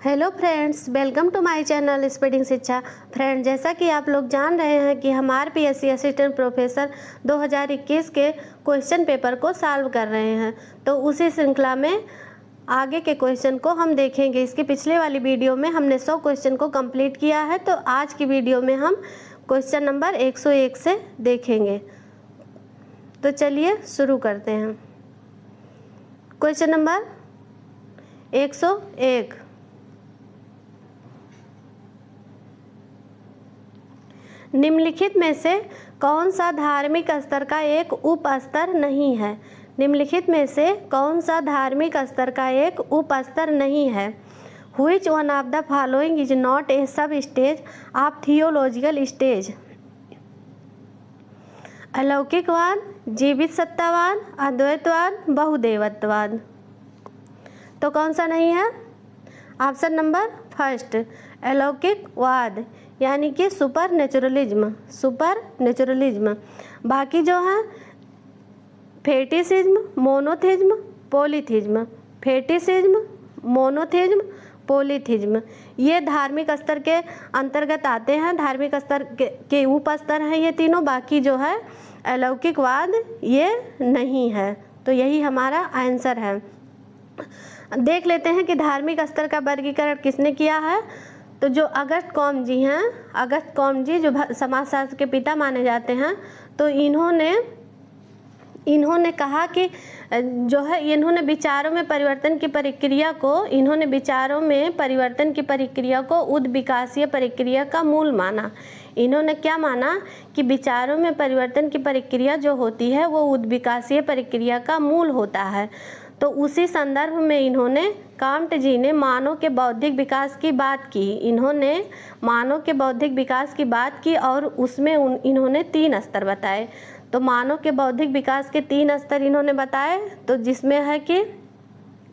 Hello friends, welcome to my channel speeding Shiksha. Friend, जैसा कि आप लोग जान रहे हैं कि हम आरपीएससी असिस्टेंट प्रोफेसर 2021 के क्वेश्चन पेपर को सॉल्व कर रहे हैं, तो उसी श्रृंखला में आगे के क्वेश्चन को हम देखेंगे। इसके पिछले वाली वीडियो में हमने 100 क्वेश्चन को कंप्लीट किया है, तो आज की वीडियो में हम क्वेश्चन नंबर 101 से देखेंगे। तो चलिए शुरू करते हैं। क्वेश्चन नंबर 101, निम्नलिखित में से कौन सा धार्मिक स्तर का एक उप स्तर नहीं है? निम्नलिखित में से कौन सा धार्मिक स्तर का एक उप स्तर नहीं है? Which one of the following is not a सब स्टेज ऑफ थियोलॉजिकल स्टेज? अलौकिकवाद, जीवित सत्तावाद, अद्वैतवाद, बहुदेवत्ववाद। तो कौन सा नहीं है? ऑप्शन नंबर फर्स्ट, अलौकिकवाद यानी कि सुपर नेचुरलिज्म। बाकी जो है फेटिसिज्म, मोनोथिज्म, पोलीथिज्म। फेटिसिज्म, मोनोथिज्म, पोलीथिज्म, ये धार्मिक स्तर के अंतर्गत आते हैं। धार्मिक स्तर के उप स्तर हैं ये तीनों। बाकी जो है अलौकिकवाद ये नहीं है, तो यही हमारा आंसर है। देख लेते हैं कि धार्मिक स्तर का वर्गीकरण किसने किया है। तो जो अगस्त कॉम जी हैं, अगस्त कॉम जी जो समाजशास्त्र के पिता माने जाते हैं, तो इन्होंने कहा कि जो है इन्होंने विचारों में परिवर्तन की प्रक्रिया को उद्विकासीय प्रक्रिया का मूल माना। इन्होंने क्या माना कि विचारों में परिवर्तन की प्रक्रिया जो होती है वो उद्विकासीय प्रक्रिया का मूल होता है। तो उसी संदर्भ में इन्होंने कांट जी ने मानव के बौद्धिक विकास की बात की और उसमें इन्होंने 3 स्तर बताए। तो मानव के बौद्धिक विकास के 3 स्तर इन्होंने बताए, तो जिसमें है कि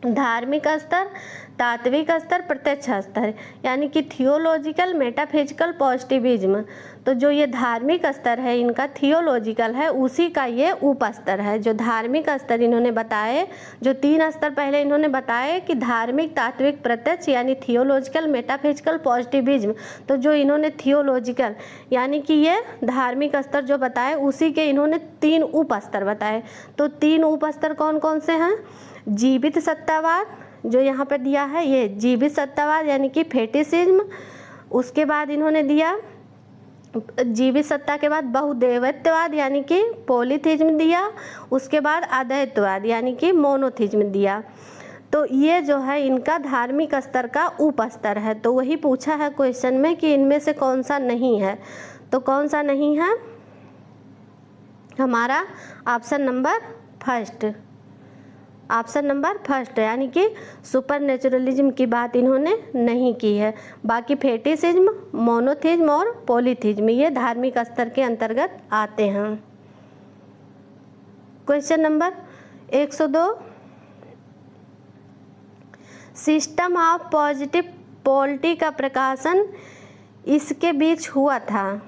धार्मिक स्तर, तात्विक स्तर, प्रत्यक्ष स्तर, यानी कि थियोलॉजिकल, मेटाफिजिकल, पॉजिटिविज्म। तो जो ये धार्मिक स्तर है इनका थियोलॉजिकल है, उसी का ये उप स्तर है। जो धार्मिक स्तर इन्होंने बताए, जो 3 स्तर पहले इन्होंने बताए कि धार्मिक, तात्विक, प्रत्यक्ष, यानी थियोलॉजिकल, मेटाफिजिकल, पॉजिटिविज्म। तो जो इन्होंने थियोलॉजिकल यानी कि ये धार्मिक स्तर जो बताए, उसी के इन्होंने 3 उप स्तर बताए। तो 3 उप स्तर कौन कौन से हैं? जीवित सत्तावाद, जो यहाँ पर दिया है ये जीवित सत्तावाद यानी कि फेटिसिज्म। उसके बाद इन्होंने दिया जीवित सत्ता के बाद बहुदेवत्ववाद यानी कि पोलीथिज्म दिया। उसके बाद अद्वैतवाद यानी कि मोनोथिज्म दिया। तो ये जो है इनका धार्मिक स्तर का उप स्तर है। तो वही पूछा है क्वेश्चन में कि इनमें से कौन सा नहीं है। तो कौन सा नहीं है? हमारा ऑप्शन नंबर फर्स्ट यानी कि सुपर नेचुरलिज्म की बात इन्होंने नहीं की है। बाकी फेटिसिज्म, मोनोथिज्म और पोलीथिज्म ये धार्मिक स्तर के अंतर्गत आते हैं। Question number 102, system of positive polity का प्रकाशन इसके बीच हुआ था।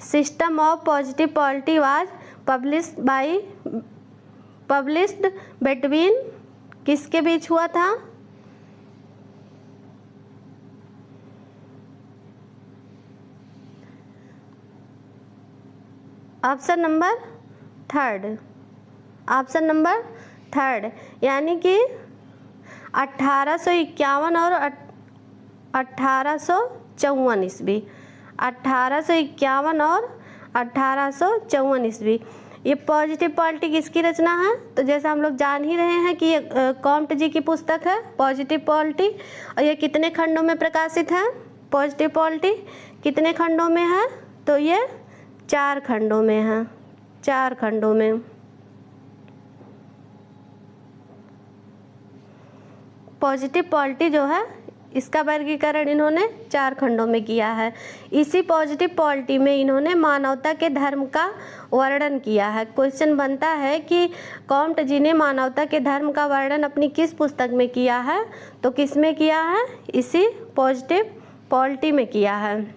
System of positive polity was published between किसके बीच हुआ था? ऑप्शन नंबर थर्ड यानी कि 1851 और 1854 ईस्वी। 1851 और 1854 ईस्वी। ये पॉजिटिव पॉलिटी किसकी रचना है? तो जैसा हम लोग जान ही रहे हैं कि ये कॉम्ट जी की पुस्तक है पॉजिटिव पॉलिटी। और ये कितने खंडों में प्रकाशित है? पॉजिटिव पॉलिटी कितने खंडों में है? तो ये 4 खंडों में है। 4 खंडों में। पॉजिटिव पॉलिटी जो है इसका वर्गीकरण इन्होंने 4 खंडों में किया है। इसी पॉजिटिव पॉलिटी में इन्होंने मानवता के धर्म का वर्णन किया है। क्वेश्चन बनता है कि कॉम्ट जी ने मानवता के धर्म का वर्णन अपनी किस पुस्तक में किया है? तो किस में किया है? इसी पॉजिटिव पॉलिटी में किया है।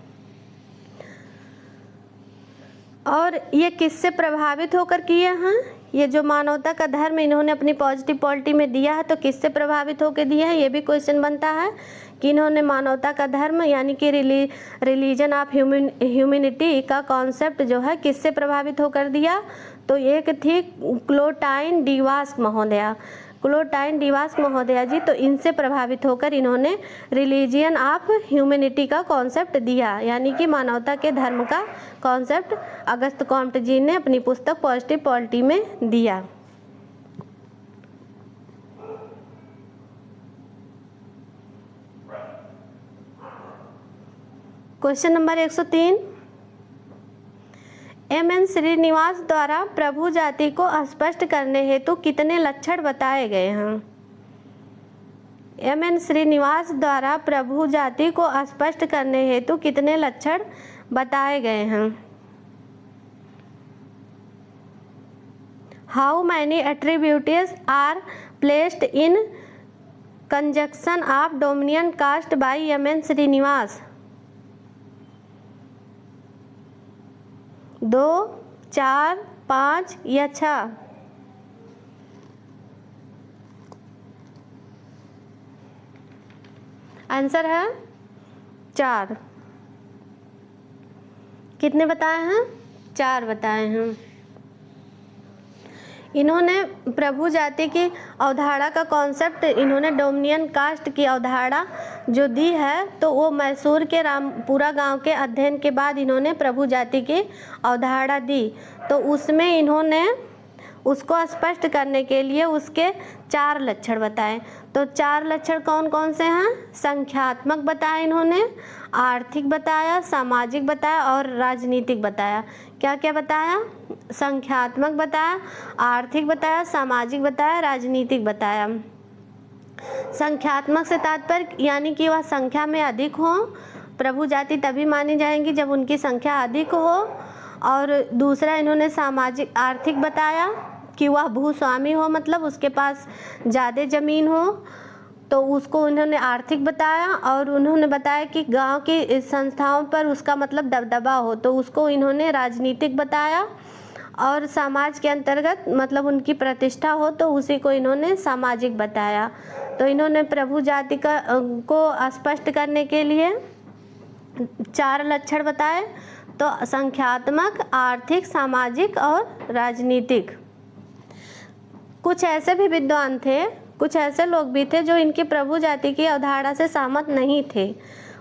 और ये किससे प्रभावित होकर किए हैं? ये जो मानवता का धर्म इन्होंने अपनी पॉजिटिव पॉलिटी में दिया है तो किससे प्रभावित होकर दिया है, ये भी क्वेश्चन बनता है कि इन्होंने मानवता का धर्म यानी कि रिलीजन ऑफ ह्यूमैनिटी का कॉन्सेप्ट जो है किससे प्रभावित होकर दिया, तो एक थी क्लोटाइन डिवास्क महोदया, क्लोटाइन डिवास्क महोदया जी, तो इनसे प्रभावित होकर इन्होंने रिलीजियन ऑफ ह्यूमैनिटी का कॉन्सेप्ट दिया, यानी कि मानवता के धर्म का कॉन्सेप्ट अगस्त कॉम्टे जी ने अपनी पुस्तक पॉजिटिव पॉलिटी में दिया। Question number 103, M.N.. श्रीनिवास द्वारा प्रभु जाति को स्पष्ट करने हेतु कितने लक्षण बताए गए हैं। एम.एन. श्रीनिवास द्वारा प्रभु जाति को स्पष्ट करने हेतु कितने लक्षण बताए गए हैं। How many attributes are placed in conjunction of dominion caste by M N. Srinivas. 2, 4, 5 या 6। आंसर है 4। कितने बताए हैं, 4 बताए हैं। इन्होंने प्रभु जाति की अवधारणा का कॉन्सेप्ट इन्होंने डोमिनियन कास्ट की अवधारणा जो दी है, तो वो मैसूर के रामपुरा गांव के अध्ययन के बाद इन्होंने प्रभु जाति की अवधारणा दी। तो उसमें इन्होंने उसको स्पष्ट करने के लिए उसके 4 लक्षण बताए। तो 4 लक्षण कौन कौन से हैं, संख्यात्मक बताया इन्होंने, आर्थिक बताया, सामाजिक बताया और राजनीतिक बताया। क्या क्या बताया, संख्यात्मक बताया, आर्थिक बताया, सामाजिक बताया, राजनीतिक बताया। संख्यात्मक से तात्पर्य यानी कि वह संख्या में अधिक हो, प्रभु जाति तभी मानी जाएंगी जब उनकी संख्या अधिक हो। और दूसरा इन्होंने सामाजिक आर्थिक बताया कि वह भूस्वामी हो, मतलब उसके पास ज़्यादा ज़मीन हो, तो उसको उन्होंने आर्थिक बताया। और उन्होंने बताया कि गांव की संस्थाओं पर उसका मतलब दबदबा हो, तो उसको इन्होंने राजनीतिक बताया। और समाज के अंतर्गत मतलब उनकी प्रतिष्ठा हो, तो उसी को इन्होंने सामाजिक बताया। तो इन्होंने प्रभु जाति को स्पष्ट करने के लिए 4 लक्षण बताए, तो संख्यात्मक, आर्थिक, सामाजिक और राजनीतिक। कुछ ऐसे भी विद्वान थे, कुछ ऐसे लोग भी थे जो इनकी प्रभु जाति की अवधारणा से सहमत नहीं थे।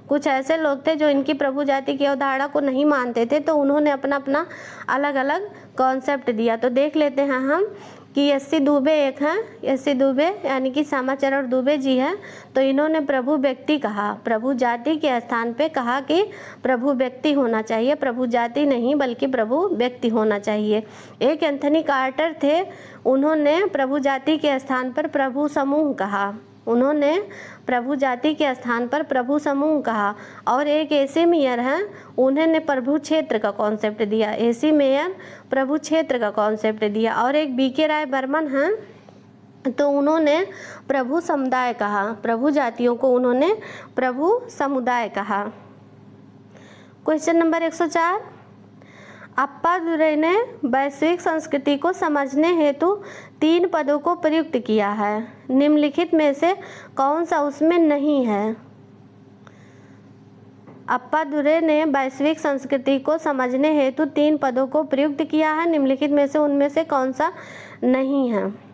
कुछ ऐसे लोग थे जो इनकी प्रभु जाति की अवधारणा को नहीं मानते थे, तो उन्होंने अपना अपना अलग अलग कॉन्सेप्ट दिया। तो देख लेते हैं हम कि एस.सी. दुबे एक हैं, एस.सी. दुबे यानी कि श्यामाचरण दुबे जी हैं। तो इन्होंने प्रभु व्यक्ति कहा, प्रभु जाति के स्थान पे कहा कि प्रभु व्यक्ति होना चाहिए, प्रभु जाति नहीं बल्कि प्रभु व्यक्ति होना चाहिए। एक एंथनी कार्टर थे, उन्होंने प्रभु जाति के स्थान पर प्रभु समूह कहा, उन्होंने प्रभु जाति के स्थान पर प्रभु समूह कहा। और एक ए.सी. मेयर हैं, उन्होंने प्रभु क्षेत्र का कॉन्सेप्ट दिया, ए.सी. मेयर प्रभु क्षेत्र का कॉन्सेप्ट दिया। और एक बी.के. राय बर्मन हैं, तो उन्होंने प्रभु समुदाय कहा, प्रभु जातियों को उन्होंने प्रभु समुदाय कहा। क्वेश्चन नंबर 104, अप्पादुरै ने वैश्विक संस्कृति को समझने हेतु 3 पदों को प्रयुक्त किया है, निम्नलिखित में से कौन सा उसमें नहीं है। अप्पादुरै ने वैश्विक संस्कृति को समझने हेतु 3 पदों को प्रयुक्त किया है, निम्नलिखित में से उनमें से कौन सा नहीं है।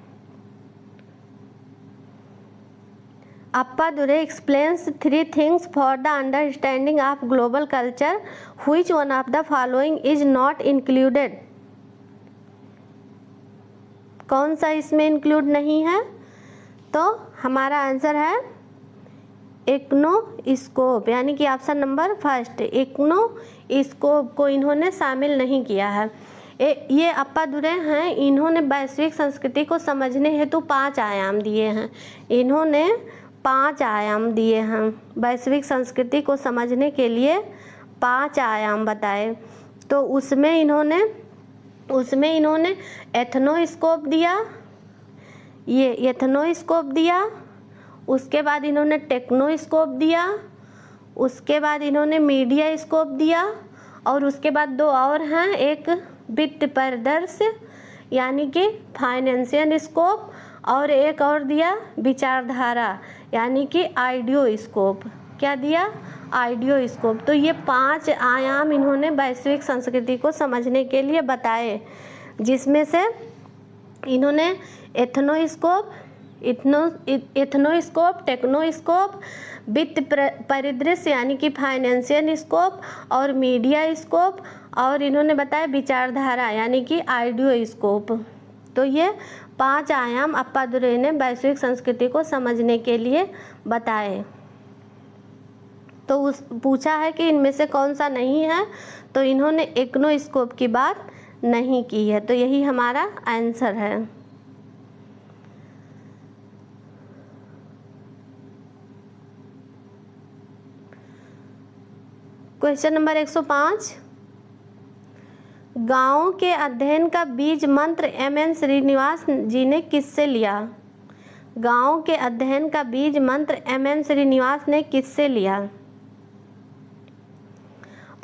Appadurai explains 3 things for the understanding of global culture. Which one of the following is not included? कौन सा इसमें इंक्लूड नहीं है, तो हमारा आंसर है इक्नोस्कोप, यानी कि ऑप्शन नंबर फर्स्ट, इक्नोस्कोप को इन्होंने शामिल नहीं किया है। ये अप्पादुरै हैं, इन्होंने वैश्विक संस्कृति को समझने हेतु 5 आयाम दिए हैं, इन्होंने 5 आयाम दिए हैं, वैश्विक संस्कृति को समझने के लिए 5 आयाम बताए। तो उसमें इन्होंने एथनोस्कोप दिया, ये एथनोस्कोप दिया, उसके बाद इन्होंने टेक्नोस्कोप दिया, उसके बाद इन्होंने मीडिया स्कोप दिया, और उसके बाद 2 और हैं, एक वित्त परिदृश्य, यानी कि फाइनेंशियल स्कोप, और एक और दिया विचारधारा यानी कि आइडियो स्कोप। क्या दिया? Audio scope. तो ये 5 आयाम इन्होंने वैश्विक संस्कृति को समझने के लिए बताए, जिसमें से इन्होंने एथनोस्कोप, टेक्नोस्कोप, वित्त परिदृश्य यानी कि फाइनेंशियल स्कोप, और मीडिया स्कोप, और इन्होंने बताया विचारधारा यानी कि आइडियो स्कोप। तो ये 5 आयाम अप्पादुरै ने वैश्विक संस्कृति को समझने के लिए बताए। तो पूछा है कि इनमें से कौन सा नहीं है, तो इन्होंने इग्नोस्कोप की बात नहीं की है, तो यही हमारा आंसर है। क्वेश्चन नंबर 105, गाँव के अध्ययन का बीज मंत्र एम.एन. श्रीनिवास जी ने किससे लिया? गाँव के अध्ययन का बीज मंत्र एम.एन. श्रीनिवास ने किससे लिया?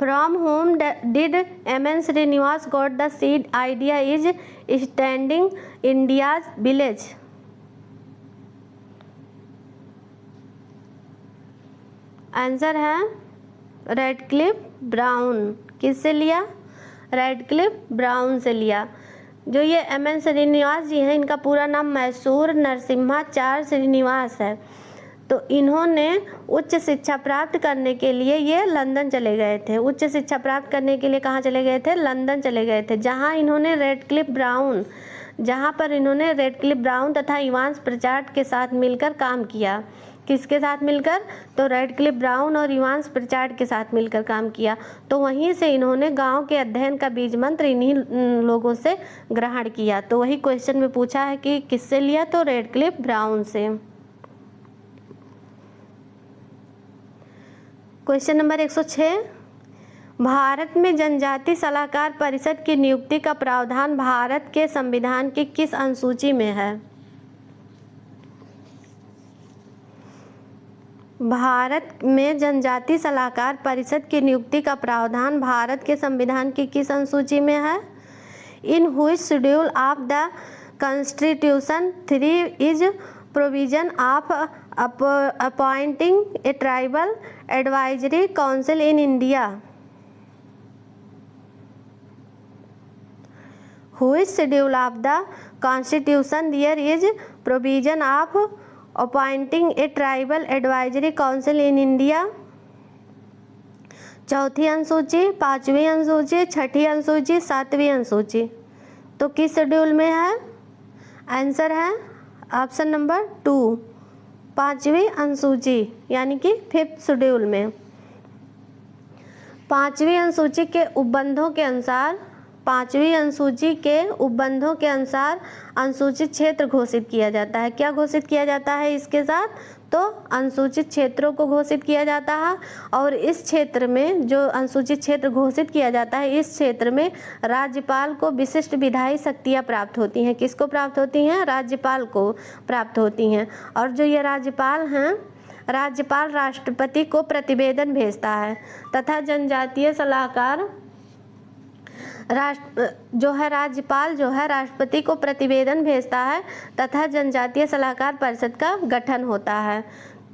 From whom did M.N. Srinivas got the seed idea is standing India's village? Answer है रेडक्लिफ ब्राउन। किससे लिया? रेडक्लिफ ब्राउन से लिया। जो ये M.N. श्रीनिवास जी हैं, इनका पूरा नाम मैसूर नरसिम्हाचार्य श्रीनिवास है। तो इन्होंने उच्च शिक्षा प्राप्त करने के लिए ये लंदन चले गए थे। उच्च शिक्षा प्राप्त करने के लिए कहाँ चले गए थे? लंदन चले गए थे, जहाँ पर इन्होंने रेडक्लिफ ब्राउन तथा इवांस प्रिचार्ड के साथ मिलकर काम किया। किसके साथ मिलकर? तो रेडक्लिफ ब्राउन और इवांस प्रिचार्ड के साथ मिलकर काम किया। तो वहीं से इन्होंने गांव के अध्ययन का बीज मंत्र इन्हीं लोगों से ग्रहण किया। तो वही क्वेश्चन में पूछा है कि किससे लिया, तो रेडक्लिफ ब्राउन से। क्वेश्चन नंबर 106, भारत में जनजाति सलाहकार परिषद की नियुक्ति का प्रावधान भारत के संविधान की किस अनुसूची में है? भारत में जनजाति सलाहकार परिषद की नियुक्ति का प्रावधान भारत के संविधान की किस अनुसूची में है? In which schedule of the constitution 3 is provision of appointing a tribal advisory council in India? Which schedule of the Constitution there is provision of appointing a tribal advisory council in India? चौथी अनुसूची, 5वीं अनुसूची, 6ठी अनुसूची, 7वीं अनुसूची। तो किस schedule में है? आंसर है ऑप्शन नंबर 2, 5वीं अनुसूची यानी कि 5th शेड्यूल में। 5वीं अनुसूची के उपबंधों के अनुसार, 5वीं अनुसूची के उपबंधों के अनुसार अनुसूचित क्षेत्र घोषित किया जाता है। क्या घोषित किया जाता है इसके साथ? तो अनुसूचित क्षेत्रों को घोषित किया जाता है। और इस क्षेत्र में जो अनुसूचित क्षेत्र घोषित किया जाता है, इस क्षेत्र में राज्यपाल को विशिष्ट विधायी शक्तियाँ प्राप्त होती हैं। किसको प्राप्त होती हैं? राज्यपाल को प्राप्त होती हैं। और जो ये राज्यपाल हैं, राज्यपाल राष्ट्रपति को प्रतिवेदन भेजता है तथा जनजातीय सलाहकार राज्यपाल जो है राष्ट्रपति को प्रतिवेदन भेजता है तथा जनजातीय सलाहकार परिषद का गठन होता है।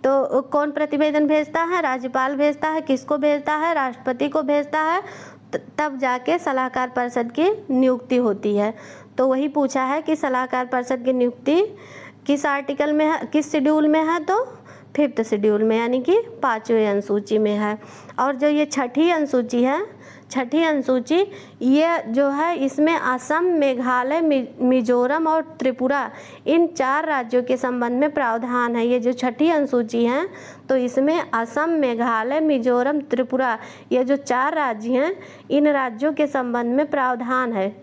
तो कौन प्रतिवेदन भेजता है? राज्यपाल भेजता है। किसको भेजता है? राष्ट्रपति को भेजता है। तब जाके सलाहकार परिषद की नियुक्ति होती है। तो वही पूछा है कि सलाहकार परिषद की नियुक्ति किस आर्टिकल में है, किस शेड्यूल में है? तो 5th शेड्यूल में यानी कि 5वीं अनुसूची में है। और जो ये 6ठी अनुसूची है, 6ठी अनुसूची ये जो है, इसमें असम, मेघालय, मिजोरम और त्रिपुरा, इन 4 राज्यों के संबंध में प्रावधान है। ये जो 6ठी अनुसूची है, तो इसमें असम, मेघालय, मिजोरम, त्रिपुरा, ये जो 4 राज्य हैं, इन राज्यों के संबंध में प्रावधान है।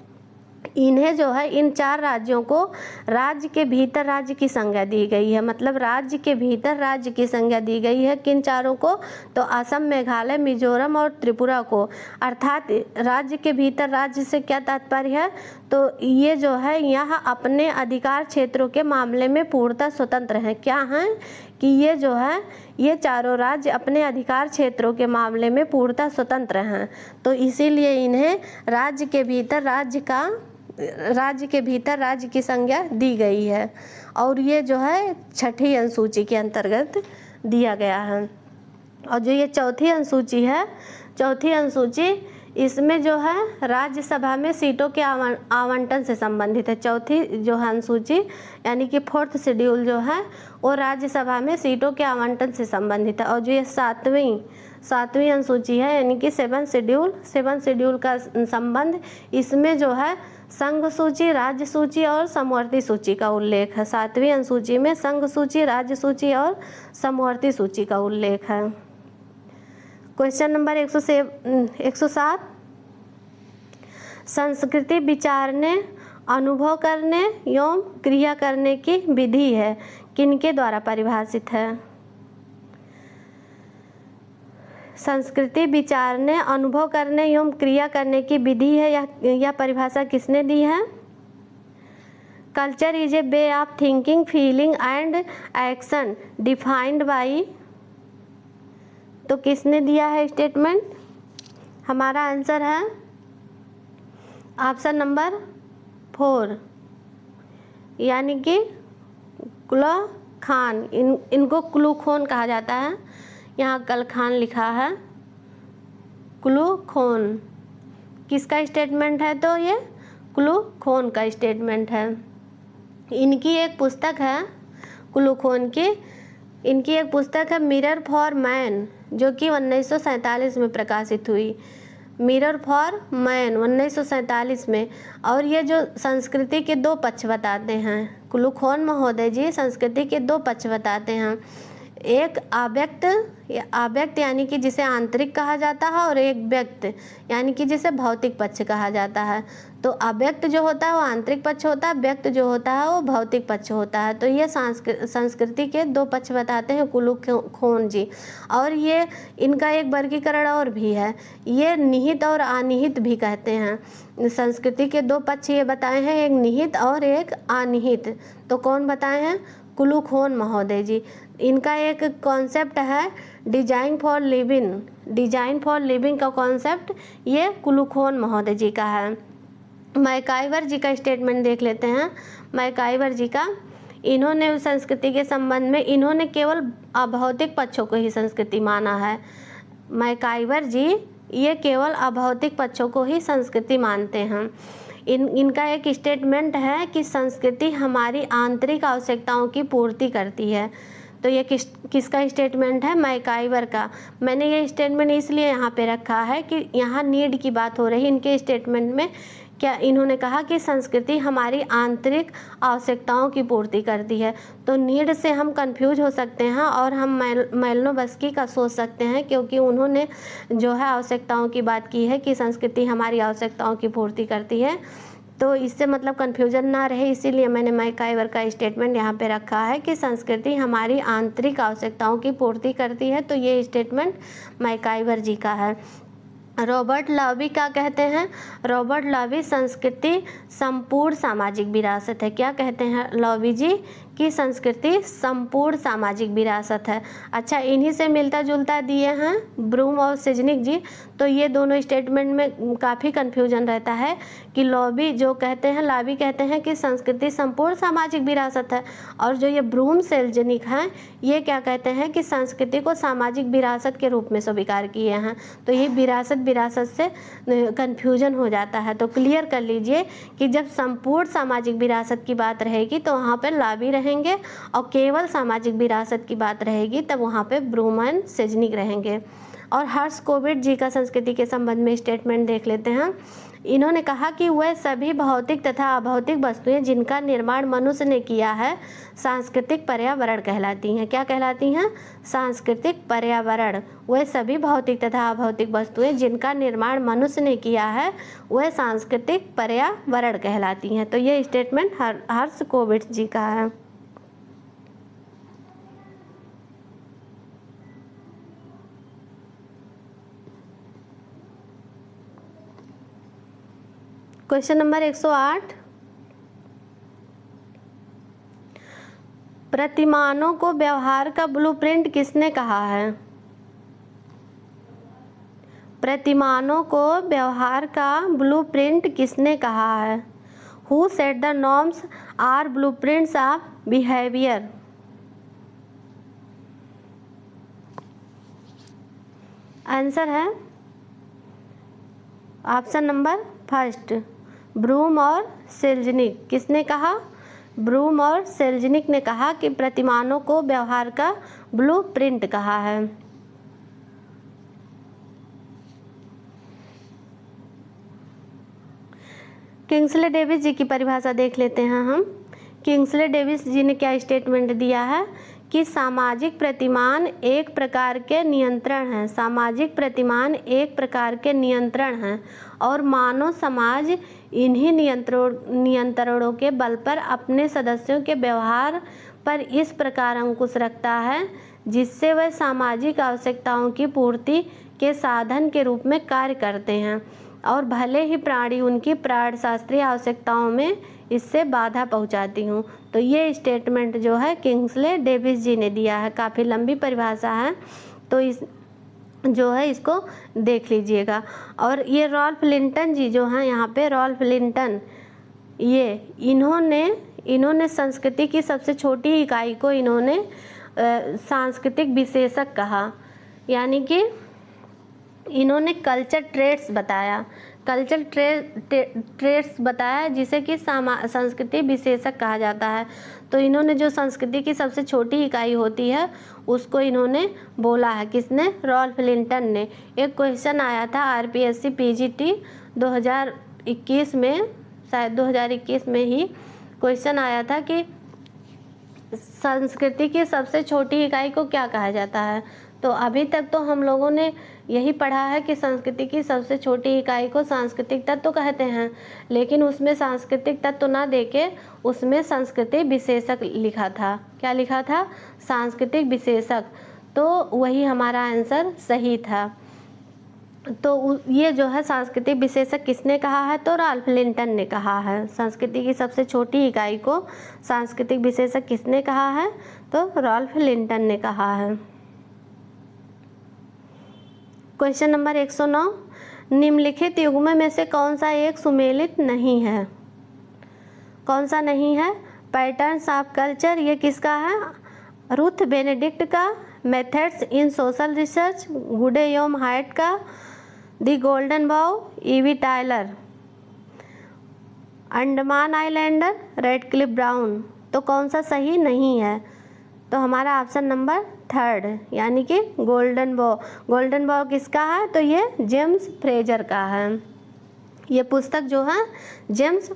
इन्हें जो है, इन 4 राज्यों को राज्य के भीतर राज्य की संज्ञा दी गई है। मतलब राज्य के भीतर राज्य की संज्ञा दी गई है। किन 4 को? तो असम, मेघालय, मिजोरम और त्रिपुरा को। अर्थात राज्य के भीतर राज्य से क्या तात्पर्य है? तो ये जो है यहाँ अपने अधिकार क्षेत्रों के मामले में पूर्णतः स्वतंत्र हैं। क्या हैं? कि ये जो है, ये 4 राज्य अपने अधिकार क्षेत्रों के मामले में पूर्णतः स्वतंत्र हैं। तो इसीलिए इन्हें राज्य के भीतर राज्य का राज्य के भीतर राज्य की संज्ञा दी गई है और ये जो है छठी अनुसूची के अंतर्गत दिया गया है। और जो ये चौथी अनुसूची है, चौथी अनुसूची इसमें जो है राज्यसभा में सीटों के आवंटन से संबंधित है। चौथी जो है अनुसूची यानी कि फोर्थ शेड्यूल जो है वो राज्यसभा में सीटों के आवंटन से संबंधित है। और जो ये सातवीं अनुसूची है यानी कि सेवन शेड्यूल का संबंध इसमें जो है संघ सूची, राज्य सूची और समवर्ती सूची का उल्लेख है। सातवीं अनुसूची में संघ सूची, राज्य सूची और समवर्ती सूची का उल्लेख है। क्वेश्चन नंबर 107, संस्कृति विचारने, अनुभव करने एवं क्रिया करने की विधि है, किनके द्वारा परिभाषित है? संस्कृति विचारने, अनुभव करने एवं क्रिया करने की विधि है, यह परिभाषा किसने दी है? Culture is a way of thinking, feeling and action defined by, तो किसने दिया है स्टेटमेंट? हमारा आंसर है ऑप्शन नंबर 4 यानी कि कुला खान। इनको कुलूखोन कहा जाता है। यहाँ कल खान लिखा है, कुलूखोन किसका स्टेटमेंट है? तो ये कुलूखोन का स्टेटमेंट है। इनकी एक पुस्तक है कुलूखोन की, इनकी एक पुस्तक है मिरर फॉर मैन जो कि 1947 में प्रकाशित हुई। मिरर फॉर मैन 1947 में। और ये जो संस्कृति के दो पक्ष बताते हैं, कुलूखोन महोदय जी संस्कृति के दो पक्ष बताते हैं। एक अव्यक्त यानी कि जिसे आंतरिक कहा जाता है और एक व्यक्त यानी कि जिसे भौतिक पक्ष कहा जाता है। तो अव्यक्त जो होता है वो आंतरिक पक्ष होता है, व्यक्त जो होता है वो भौतिक पक्ष होता है। तो ये संस्कृति के दो पक्ष बताते हैं कुलूखोन जी। और ये इनका एक वर्गीकरण और भी है, ये निहित और अनिहित भी कहते हैं। संस्कृति के दो पक्ष ये बताए हैं, एक निहित और एक अनिहित। तो कौन बताए हैं? कुलूखोन महोदय जी। इनका एक कॉन्सेप्ट है डिजाइन फॉर लिविंग का कॉन्सेप्ट ये कुलूखोन महोदय जी का है। मैकाइवर जी का स्टेटमेंट देख लेते हैं। मैकाइवर जी का, इन्होंने संस्कृति के संबंध में इन्होंने केवल अभौतिक पक्षों को ही संस्कृति माना है। मैकाइवर जी ये केवल अभौतिक पक्षों को ही संस्कृति मानते हैं। इनका एक स्टेटमेंट है कि संस्कृति हमारी आंतरिक आवश्यकताओं की पूर्ति करती है। तो ये किसका स्टेटमेंट है? मैकाइवर का। मैंने ये स्टेटमेंट इसलिए यहाँ पे रखा है कि यहाँ नीड की बात हो रही है। इनके स्टेटमेंट में क्या इन्होंने कहा कि संस्कृति हमारी आंतरिक आवश्यकताओं की पूर्ति करती है। तो नीड से हम कंफ्यूज हो सकते हैं और हम मालिनोव्स्की का सोच सकते हैं, क्योंकि उन्होंने जो है आवश्यकताओं की बात की है कि संस्कृति हमारी आवश्यकताओं की पूर्ति करती है। तो इससे मतलब कन्फ्यूजन ना रहे, इसीलिए मैंने मैकाइवर का स्टेटमेंट यहाँ पे रखा है कि संस्कृति हमारी आंतरिक आवश्यकताओं की पूर्ति करती है। तो ये स्टेटमेंट मैकाइवर जी का है। रॉबर्ट लॉवी क्या कहते हैं? रॉबर्ट लॉवी संस्कृति संपूर्ण सामाजिक विरासत है। क्या कहते हैं लॉवी जी? कि संस्कृति संपूर्ण सामाजिक विरासत है। अच्छा, इन्हीं से मिलता जुलता दिए हैं ब्रूम और सेजनिक जी। तो ये दोनों स्टेटमेंट में काफ़ी कन्फ्यूजन रहता है कि लॉवी कहते हैं कि संस्कृति संपूर्ण सामाजिक विरासत है, और जो ये ब्रूम सेजनिक हैं ये क्या कहते हैं कि संस्कृति को सामाजिक विरासत के रूप में स्वीकार किए हैं। तो ये विरासत से कन्फ्यूजन हो जाता है। तो क्लियर कर लीजिए कि जब संपूर्ण सामाजिक विरासत की बात रहेगी तो वहाँ पर लॉवी रहेंगे, और केवल सामाजिक विरासत की बात रहेगी तब वहाँ पे ब्रूम एंड सेजनिक रहेंगे। और हर्ष कोविड जी का संस्कृति के संबंध में स्टेटमेंट देख लेते हैं। इन्होंने कहा कि वह सभी भौतिक तथा अभौतिक वस्तुएं जिनका निर्माण मनुष्य ने किया है सांस्कृतिक पर्यावरण कहलाती हैं। क्या कहलाती हैं? सांस्कृतिक पर्यावरण। वह सभी भौतिक तथा अभौतिक वस्तुएं जिनका निर्माण मनुष्य ने किया है वह सांस्कृतिक पर्यावरण कहलाती हैं। तो ये स्टेटमेंट हर्ष कोविड जी का है। क्वेश्चन नंबर 108, प्रतिमानों को व्यवहार का ब्लूप्रिंट किसने कहा है? प्रतिमानों को व्यवहार का ब्लूप्रिंट किसने कहा है? Who set the norms are blueprints of behaviour. Answer है ऑप्शन नंबर फर्स्ट, ब्रूम और सेल्जनिक। किसने कहा? ब्रूम और सेल्जनिक ने कहा कि प्रतिमानों को व्यवहार का ब्लूप्रिंट कहा है। किंग्सले डेविस जी की परिभाषा देख लेते हैं हम। किंग्सले डेविस जी ने क्या स्टेटमेंट दिया है कि सामाजिक प्रतिमान एक प्रकार के नियंत्रण हैं, सामाजिक प्रतिमान एक प्रकार के नियंत्रण हैं और मानव समाज इन्हीं नियंत्रणों के बल पर अपने सदस्यों के व्यवहार पर इस प्रकार अंकुश रखता है जिससे वह सामाजिक आवश्यकताओं की पूर्ति के साधन के रूप में कार्य करते हैं और भले ही प्राणी उनकी प्राणशास्त्रीय आवश्यकताओं में इससे बाधा पहुंचाती हूँ। तो ये स्टेटमेंट जो है किंग्सले डेविस जी ने दिया है। काफ़ी लंबी परिभाषा है, तो इस जो है इसको देख लीजिएगा। और ये रॉल्फ लिंटन जी जो हैं यहाँ पे, रॉल्फ लिंटन, ये इन्होंने संस्कृति की सबसे छोटी इकाई को इन्होंने सांस्कृतिक विशेषक कहा, यानी कि इन्होंने कल्चर ट्रेट्स बताया, कल्चर ट्रेट्स बताया जिसे कि संस्कृति विशेषक कहा जाता है। तो इन्होंने जो संस्कृति की सबसे छोटी इकाई होती है उसको इन्होंने बोला है। किसने? रॉल्फ लिंटन ने। एक क्वेश्चन आया था आरपीएससी पीजीटी 2021 में, शायद 2021 में ही क्वेश्चन आया था कि संस्कृति की सबसे छोटी इकाई को क्या कहा जाता है। तो अभी तक तो हम लोगों ने यही पढ़ा है कि संस्कृति की सबसे छोटी इकाई को सांस्कृतिक तत्व कहते हैं, लेकिन उसमें सांस्कृतिक तत्व ना देके उसमें संस्कृति विशेषक लिखा था। क्या लिखा था? सांस्कृतिक विशेषक। तो वही हमारा आंसर सही था। तो ये जो है सांस्कृतिक विशेषक किसने कहा है? तो रॉल्फ लिंटन ने कहा है। संस्कृति की सबसे छोटी इकाई को सांस्कृतिक विशेषक किसने कहा है? तो रॉल्फ लिंटन ने कहा है। क्वेश्चन नंबर 109, निम्नलिखित युग्म में से कौन सा एक सुमेलित नहीं है? कौन सा नहीं है? पैटर्न्स ऑफ कल्चर, ये किसका है? रूथ बेनेडिक्ट का। Methods in social research, Goode Hatt का। The golden bough, EV Tylor. Andaman islander, Radcliffe Brown. तो कौन सा सही नहीं है? तो हमारा ऑप्शन नंबर थर्ड, यानी कि गोल्डन बॉ। गोल्डन बॉ किसका है? तो ये जेम्स फ्रेजर का है। ये पुस्तक जो है जेम्स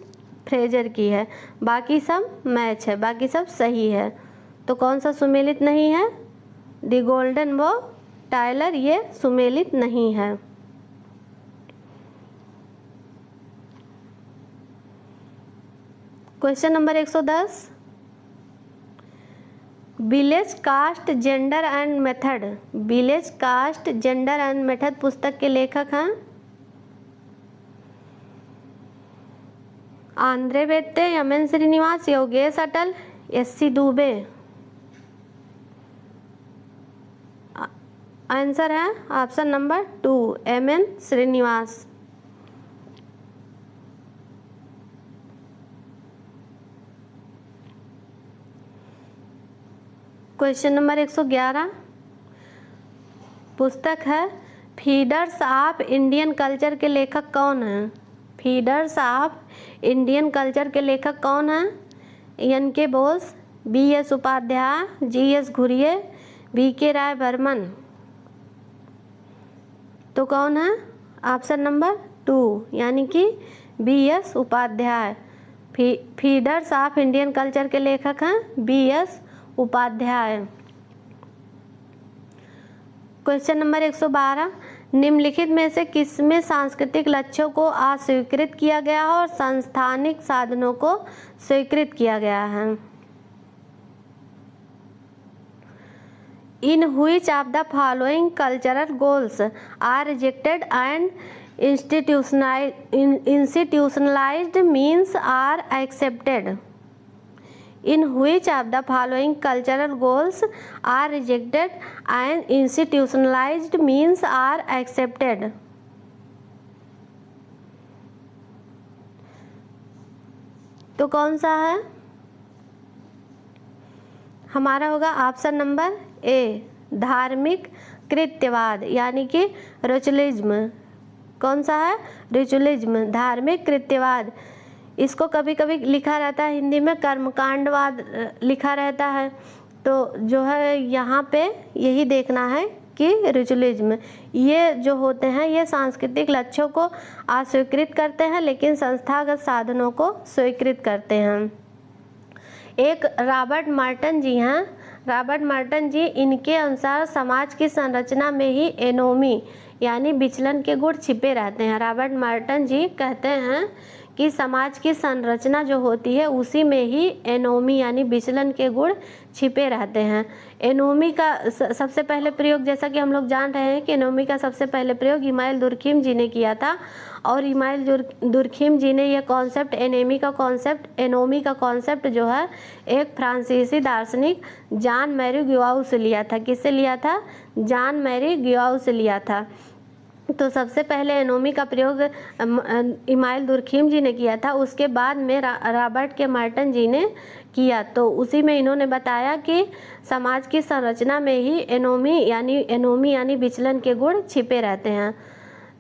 फ्रेजर की है। बाकी सब मैच है, बाकी सब सही है। तो कौन सा सुमेलित नहीं है? द गोल्डन बॉ टायलर, ये सुमेलित नहीं है। Question number 110, village caste gender and method. Village caste gender and method पुस्तक के लेखक हैं आंद्रे वेत्ते, M N. Srinivas, Yogesh Atal, S C. Dube. Answer है option number 2, M N. Srinivas. Question number 111, पुस्तक है फीडर्स ऑफ इंडियन कल्चर के लेखक कौन हैं? फीडर्स ऑफ इंडियन कल्चर के लेखक कौन हैं? NK. Bose, BS. Upadhyay, GS. Ghurye, VK. Roy Burman. तो कौन है? ऑप्शन नंबर 2, यानी कि BS. Upadhyay. Feeders of Indian culture के लेखक हैं बी.एस. उपाध्याय। क्वेश्चन नंबर 112, निम्नलिखित में से किसमें सांस्कृतिक लक्ष्यों को अस्वीकृत किया गया और सांस्थानिक साधनों को स्वीकृत किया गया है? In which of the following cultural goals are rejected and institutionalised means are accepted? In which of the following cultural goals are rejected and institutionalized means are accepted? तो कौन सा है हमारा? होगा ऑप्शन नंबर ए, धार्मिक कृत्यवाद यानी कि ritualism. कौन सा है? रिचुअलिज्म, धार्मिक कृत्यवाद। इसको कभी कभी लिखा रहता है हिंदी में कर्मकांडवाद लिखा रहता है। तो जो है यहाँ पे यही देखना है कि रिचुअलिज्म ये जो होते हैं ये सांस्कृतिक लक्ष्यों को अस्वीकृत करते हैं लेकिन संस्थागत साधनों को स्वीकृत करते हैं। एक रॉबर्ट मार्टन जी हैं। रॉबर्ट मार्टन जी, इनके अनुसार समाज की संरचना में ही एनोमी यानी विचलन के गुण छिपे रहते हैं। रॉबर्ट मार्टन जी कहते हैं कि समाज की संरचना जो होती है उसी में ही एनोमी यानी विचलन के गुण छिपे रहते हैं। एनोमी का सबसे पहले प्रयोग, जैसा कि हम लोग जान रहे हैं कि एनोमी का सबसे पहले प्रयोग इमाइल दुर्खिम जी ने किया था। और इमाइल दुर्खिम जी ने यह कॉन्सेप्ट एनोमी का कॉन्सेप्ट जो है एक फ्रांसीसी दार्शनिक जॉन मैरी ग्युआउ से लिया था। किससे लिया था? जॉन मैरी ग्युआउ से लिया था। तो सबसे पहले एनोमी का प्रयोग इमाइल दुर्खिम जी ने किया था, उसके बाद में रॉबर्ट के मार्टन जी ने किया। तो उसी में इन्होंने बताया कि समाज की संरचना में ही एनोमी यानी विचलन के गुण छिपे रहते हैं।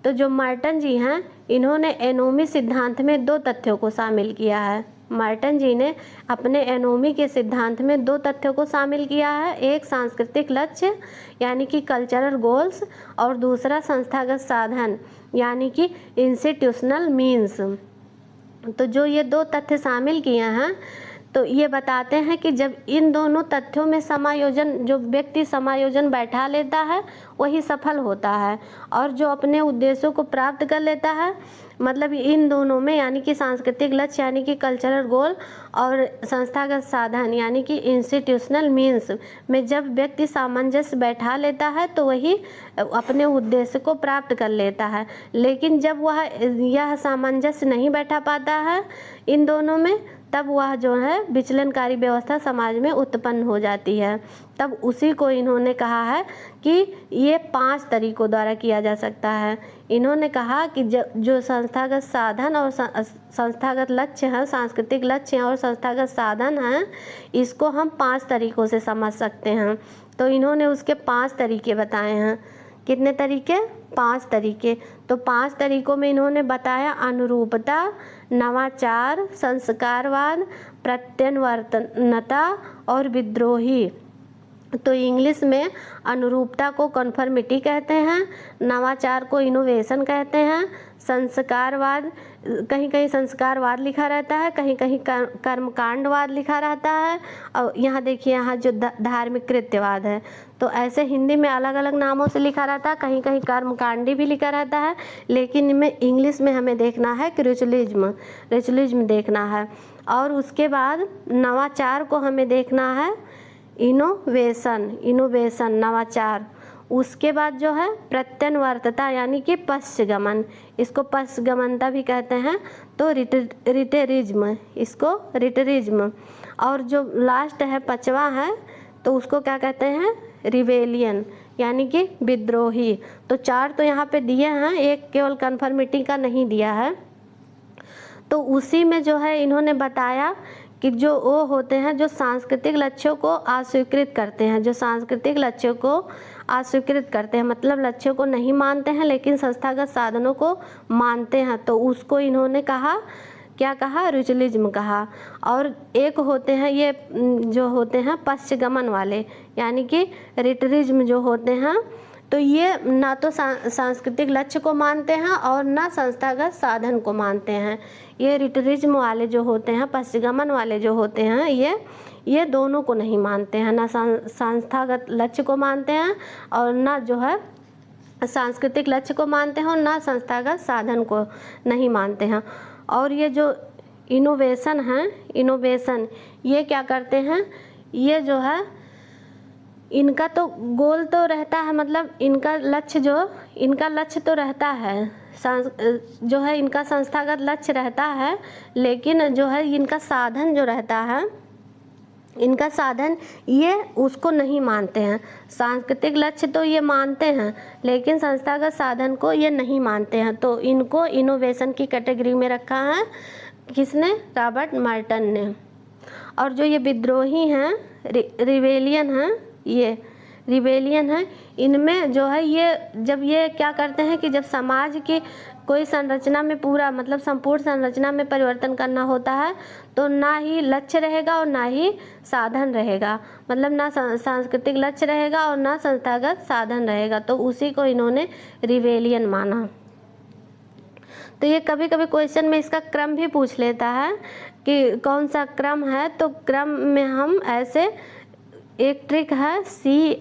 तो जो मार्टन जी हैं इन्होंने एनोमी सिद्धांत में दो तथ्यों को शामिल किया है। मार्टन जी ने अपने एनोमी के सिद्धांत में दो तथ्यों को शामिल किया है, एक सांस्कृतिक लक्ष्य यानी कि कल्चरल गोल्स और दूसरा संस्थागत साधन यानी कि इंस्टीट्यूशनल मीन्स। तो जो ये दो तथ्य शामिल किए हैं तो ये बताते हैं कि जब इन दोनों तथ्यों में समायोजन, जो व्यक्ति समायोजन बैठा लेता है वही सफल होता है, और जो अपने उद्देश्यों को प्राप्त कर लेता है, मतलब इन दोनों में यानी कि सांस्कृतिक लक्ष्य यानी कि कल्चरल गोल और संस्थागत साधन यानी कि इंस्टीट्यूशनल मीन्स में जब व्यक्ति सामंजस्य बैठा लेता है तो वही अपने उद्देश्य को प्राप्त कर लेता है। लेकिन जब वह यह सामंजस्य नहीं बैठा पाता है इन दोनों में, तब वह जो है विचलनकारी व्यवस्था समाज में उत्पन्न हो जाती है। तब उसी को इन्होंने कहा है कि ये 5 तरीकों द्वारा किया जा सकता है। इन्होंने कहा कि जो संस्थागत साधन और संस्थागत लक्ष्य हैं, सांस्कृतिक लक्ष्य और संस्थागत साधन हैं, इसको हम 5 तरीकों से समझ सकते हैं। तो इन्होंने उसके 5 तरीके बताए हैं। कितने तरीके? 5 तरीके। तो 5 तरीकों में इन्होंने बताया अनुरूपता, नवाचार, संस्कारवाद, प्रत्यनवर्तनता और विद्रोही। तो इंग्लिश में अनुरूपता को कन्फर्मिटी कहते हैं, नवाचार को इनोवेशन कहते हैं, संस्कारवाद, कहीं कहीं संस्कारवाद लिखा रहता है, कहीं कहीं कर्मकांडवाद लिखा रहता है, और यहाँ देखिए यहाँ जो धार्मिक कृत्यवाद है। तो ऐसे हिंदी में अलग अलग नामों से लिखा रहता है, कहीं कहीं कर्मकांडी भी लिखा रहता है, लेकिन इनमें इंग्लिश में हमें देखना है कि रिचुअलिज्म देखना है। और उसके बाद नवाचार को हमें देखना है इनोवेशन नवाचार। उसके बाद जो है प्रत्यनवर्तता यानी कि पश्चगमन, इसको पश्चगमनता भी कहते हैं। तो रिटरिज्म, इसको रिटरिज्म। और जो लास्ट है 5वां है तो उसको क्या कहते हैं? रिवेलियन यानी कि विद्रोही। तो 4 तो यहाँ पे दिए हैं, एक केवल कन्फर्मिटी का नहीं दिया है। तो उसी में जो है इन्होंने बताया कि जो वो होते हैं जो सांस्कृतिक लक्ष्यों को अस्वीकृत करते हैं, जो सांस्कृतिक लक्ष्यों को अस्वीकृत करते हैं, मतलब लक्ष्यों को नहीं मानते हैं लेकिन संस्थागत साधनों को मानते हैं, तो उसको इन्होंने कहा, क्या कहा? रिचुअलिज्म कहा। और एक होते हैं ये जो होते हैं पश्चगमन वाले यानी कि रिटरिज्म जो होते हैं, तो ये ना तो सांस्कृतिक लक्ष्य को मानते हैं और ना संस्थागत साधन को मानते हैं। ये रिटरिज्म वाले जो होते हैं, पश्चगमन वाले जो होते हैं, ये दोनों को नहीं मानते हैं, ना संस्थागत लक्ष्य को मानते हैं और ना जो है सांस्कृतिक लक्ष्य को मानते हैं और ना संस्थागत साधन को नहीं मानते हैं। और ये जो इनोवेशन है, ये क्या करते हैं? ये जो है इनका तो गोल तो रहता है, मतलब इनका लक्ष्य तो रहता है, जो है इनका संस्थागत लक्ष्य रहता है, लेकिन जो है इनका साधन जो रहता है, इनका साधन ये उसको नहीं मानते हैं। सांस्कृतिक लक्ष्य तो ये मानते हैं लेकिन संस्थागत साधन को ये नहीं मानते हैं, तो इनको इनोवेशन की कैटेगरी में रखा है। किसने? रॉबर्ट मर्टन ने। और जो ये विद्रोही हैं, रिबेलियन हैं, ये रिबेलियन है, इनमें जो है ये जब ये क्या करते हैं कि जब समाज की कोई संरचना में पूरा मतलब संपूर्ण संरचना में परिवर्तन करना होता है तो ना ही लक्ष्य रहेगा और ना ही साधन रहेगा, मतलब ना सांस्कृतिक लक्ष्य रहेगा और ना संस्थागत साधन रहेगा, तो उसी को इन्होंने रिबेलियन माना। तो ये कभी कभी क्वेश्चन में इसका क्रम भी पूछ लेता है कि कौन सा क्रम है, तो क्रम में हम ऐसे, एक ट्रिक है CIRRR,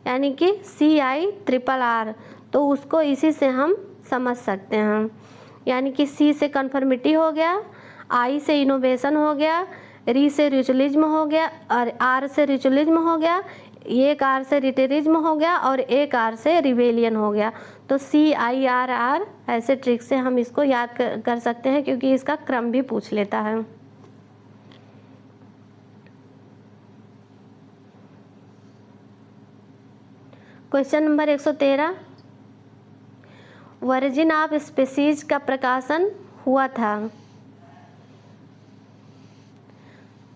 यानी कि CIRRR, तो उसको इसी से हम समझ सकते हैं। यानी कि C से कन्फर्मिटी हो गया, I से इनोवेशन हो गया, R से रिचुअलिज्म हो गया, और R से रिचुअलिज्म हो गया, एक R से रिटेरिज्म हो गया और एक R से रिबेलियन हो गया। तो CIRR ऐसे ट्रिक से हम इसको याद कर सकते हैं क्योंकि इसका क्रम भी पूछ लेता है। Question number 113, virgin of species का प्रकाशन हुआ था।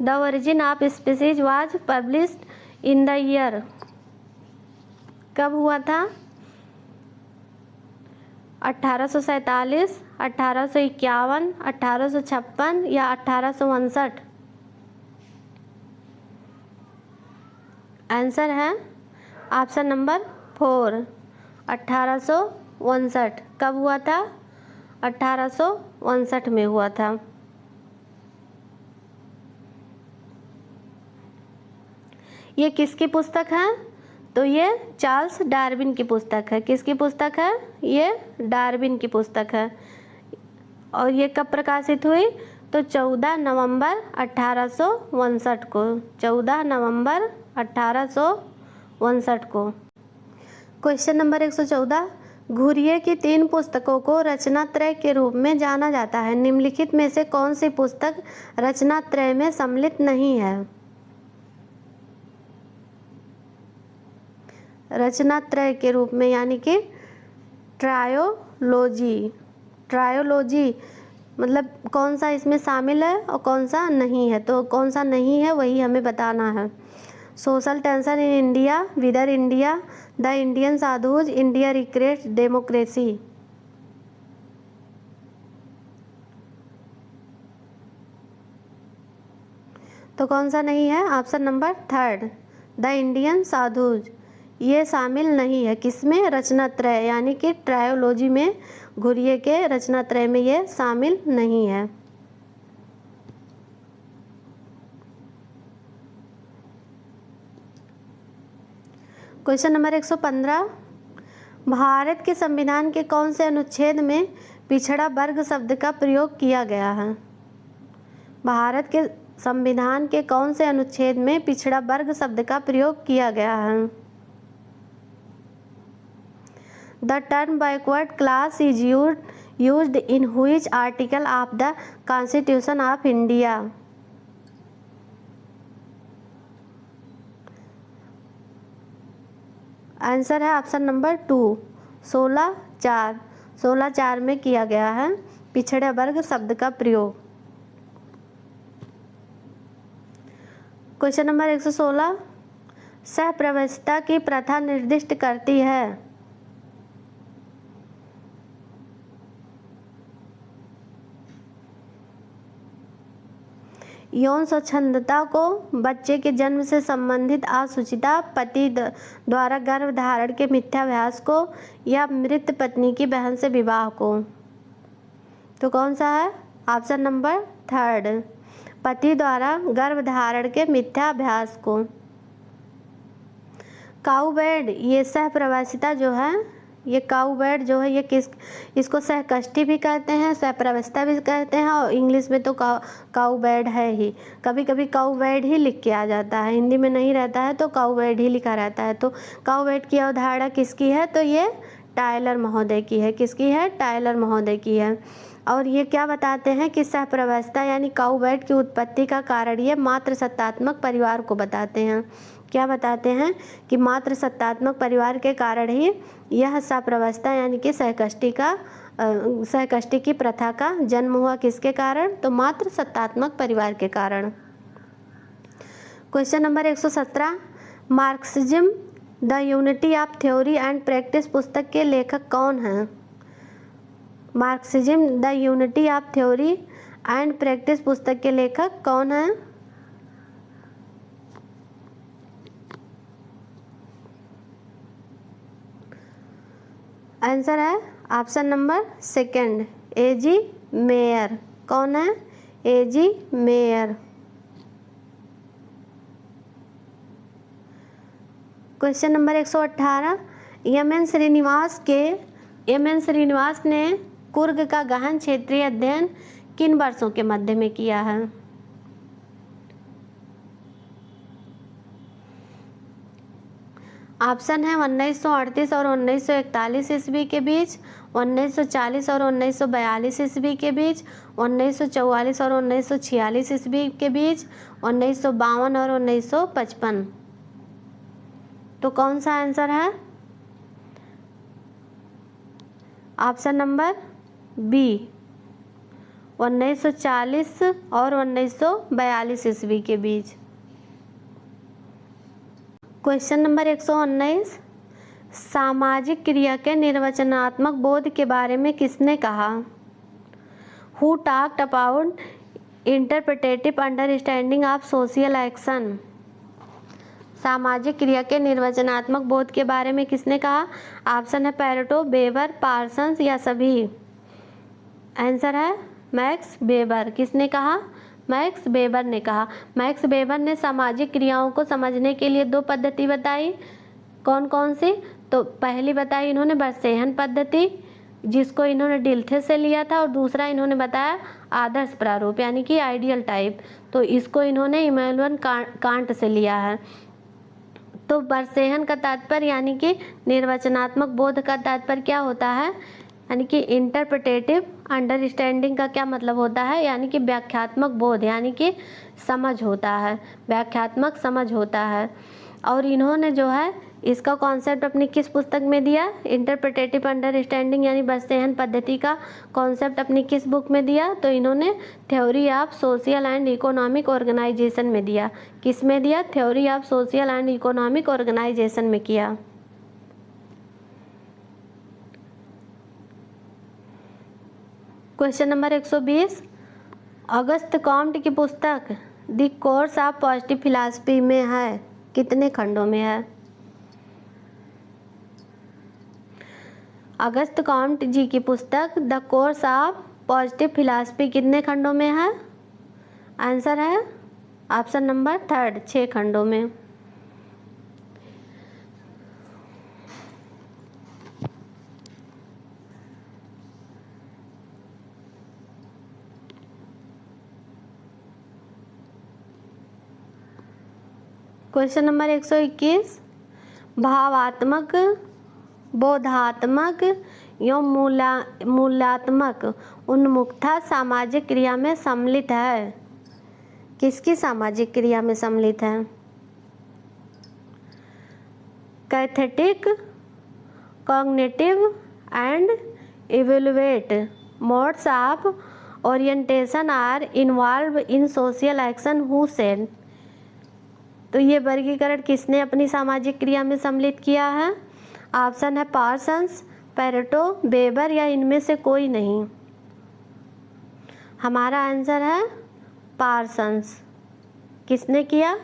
The virgin of species was published in the year, कब हुआ था? 1847, 1851, 1856 या 1859? आंसर है ऑप्शन नंबर 4, 1859। कब हुआ था? 1859 में हुआ था। ये किसकी पुस्तक है? तो ये चार्ल्स डार्विन की पुस्तक है। किसकी पुस्तक है? ये डार्विन की पुस्तक है। और ये कब प्रकाशित हुई? तो 14 नवंबर 1859 को, 14 नवंबर 1859 को। क्वेश्चन नंबर 114, घुरिये की 3 पुस्तकों को रचनात्रय के रूप में जाना जाता है। निम्नलिखित में से कौन सी पुस्तक रचनात्रय में सम्मिलित नहीं है? रचनात्रय के रूप में यानी कि ट्रायोलॉजी, ट्रायोलॉजी मतलब कौन सा इसमें शामिल है और कौन सा नहीं है, तो कौन सा नहीं है वही हमें बताना है। Social tension in India, whither India, the Indian sadhus, India recreates democracy. तो कौन सा नहीं है? Option number 3, the Indian sadhus, ये शामिल नहीं है। किसमें? रचनात्रय यानी कि ट्रायोलॉजी में, घुरिये के रचनात्रय में ये शामिल नहीं है। क्वेश्चन नंबर 115, भारत के संविधान के कौन से अनुच्छेद में पिछड़ा वर्ग शब्द का प्रयोग किया गया है? भारत के संविधान के कौन से अनुच्छेद में पिछड़ा वर्ग शब्द का प्रयोग किया गया है? The term backward class is used in which article of the Constitution of India? Answer है ऑप्शन नंबर 2, 16(4). 16(4) में किया गया है पिछड़े वर्ग शब्द का प्रयोग। क्वेश्चन नंबर 116, सहप्रवेशिता की प्रथा निर्दिष्ट करती है। यौन स्वच्छंदता को, बच्चे के जन्म से संबंधित अशुचिता, पति द्वारा गर्भ धारण के मिथ्याभ्यास को, या मृत पत्नी की बहन से विवाह को। तो कौन सा है? ऑप्शन नंबर 3, पति द्वारा गर्भ धारण के मिथ्याभ्यास को। काउबेड, ये सहप्रवासिता जो है, ये काउबेड जो है, ये इसको सहकष्टी भी कहते हैं, सहप्रवासिता भी कहते हैं, और इंग्लिश में तो काउबेड है ही। कभी कभी काउबेड ही लिख के आ जाता है, हिंदी में नहीं रहता है तो काउबेड ही लिखा रहता है। तो काउबेड की अवधारणा किसकी है? तो ये टायलर महोदय की है। किसकी है? टायलर महोदय की है। और ये क्या बताते हैं कि सहप्रवासिता यानी काउबेड की उत्पत्ति का कारण ये मात्र सत्तात्मक परिवार को बताते हैं। क्या बताते हैं कि मात्र सत्तात्मक परिवार के कारण ही यह सप्रवस्था यानी कि सहकष्टी की प्रथा का जन्म हुआ। किसके कारण? तो मात्र सत्तात्मक परिवार के कारण। Question number 117, Marxism the unity of theory and practice पुस्तक के लेखक कौन हैं? Marxism the unity of theory and practice पुस्तक के लेखक कौन हैं? आंसर है option number second, A.G. Mayor. कौन है? A.G. Mayer. Question number 118, M N. Srinivas ने कुर्ग का गहन क्षेत्रीय अध्ययन किन वर्षों के मध्य में किया है? ऑप्शन है 1938 और 1941 ईस्वी के बीच, 1940 और 1942 ईस्वी के बीच, 1944 और 1946 ईस्वी के बीच, 1952 और 1955। तो कौन सा आंसर है? ऑप्शन नंबर बी, 1940 और 1942 ईस्वी के बीच। क्वेश्चन नंबर 119, सामाजिक क्रिया के निर्वचनात्मक बोध के बारे में किसने कहा? Who talked about interpretative understanding of social action? सामाजिक क्रिया के निर्वचनात्मक बोध के बारे में किसने कहा? ऑप्शन है पेरेटो, वेबर, पार्सन्स या सभी। आंसर है मैक्स वेबर। किसने कहा? मैक्स वेबर ने कहा। मैक्स वेबर ने सामाजिक क्रियाओं को समझने के लिए दो पद्धति बताई। कौन कौन सी? तो पहली बताई इन्होंने बर्सेहन पद्धति, जिसको इन्होंने डिल्थे से लिया था, और दूसरा इन्होंने बताया आदर्श प्रारूप यानी कि आइडियल टाइप, तो इसको इन्होंने इमैनुअल कांट से लिया है। तो बर्सेहन का तात्पर्य यानी कि निर्वचनात्मक बोध का तात्पर्य क्या होता है? यानी कि इंटरप्रिटेटिव अंडरस्टैंडिंग का क्या मतलब होता है? यानी कि व्याख्यात्मक बोध यानी कि समझ होता है, व्याख्यात्मक समझ होता है। और इन्होंने जो है इसका कॉन्सेप्ट अपनी किस पुस्तक में दिया? इंटरप्रिटेटिव अंडरस्टैंडिंग यानी बर्सेहन पद्धति का कॉन्सेप्ट अपनी किस बुक में दिया? तो इन्होंने theory of social and economic organisation में दिया। किस में दिया? Theory of social and economic organisation में किया। क्वेश्चन नंबर 120, अगस्त कॉम्ट की पुस्तक the course of positive philosophy में है, कितने खंडों में है? अगस्त कॉम्ट जी की पुस्तक the course of positive philosophy कितने खंडों में है? आंसर है ऑप्शन नंबर थर्ड, 6 खंडों में। क्वेश्चन नंबर 121, भावात्मक, बोधात्मक एवं मूल्यात्मक उन्मुखता सामाजिक क्रिया में सम्मिलित है। किसकी सामाजिक क्रिया में सम्मिलित है? Cathectic, cognitive and evaluate modes of orientation are involve in social action who said. तो ये वर्गीकरण किसने अपनी सामाजिक क्रिया में सम्मिलित किया है? ऑप्शन है पार्सन्स, पेरेटो, वेबर या इनमें से कोई नहीं। हमारा आंसर है पार्सन्स। किसने किया?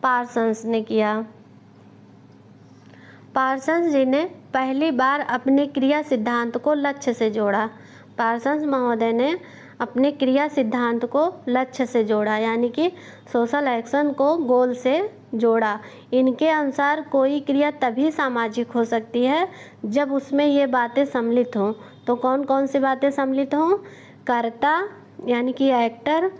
पार्सन्स ने किया। पार्सन्स जी ने पहली बार अपने क्रिया सिद्धांत को लक्ष्य से जोड़ा। पार्सन्स महोदय ने अपने क्रिया सिद्धांत को लक्ष्य से जोड़ा यानी कि सोशल एक्शन को गोल से जोड़ा। इनके अनुसार कोई क्रिया तभी सामाजिक हो सकती है जब उसमें ये बातें सम्मिलित हों। तो कौन कौन सी बातें सम्मिलित हों? कर्ता यानी कि एक्टर,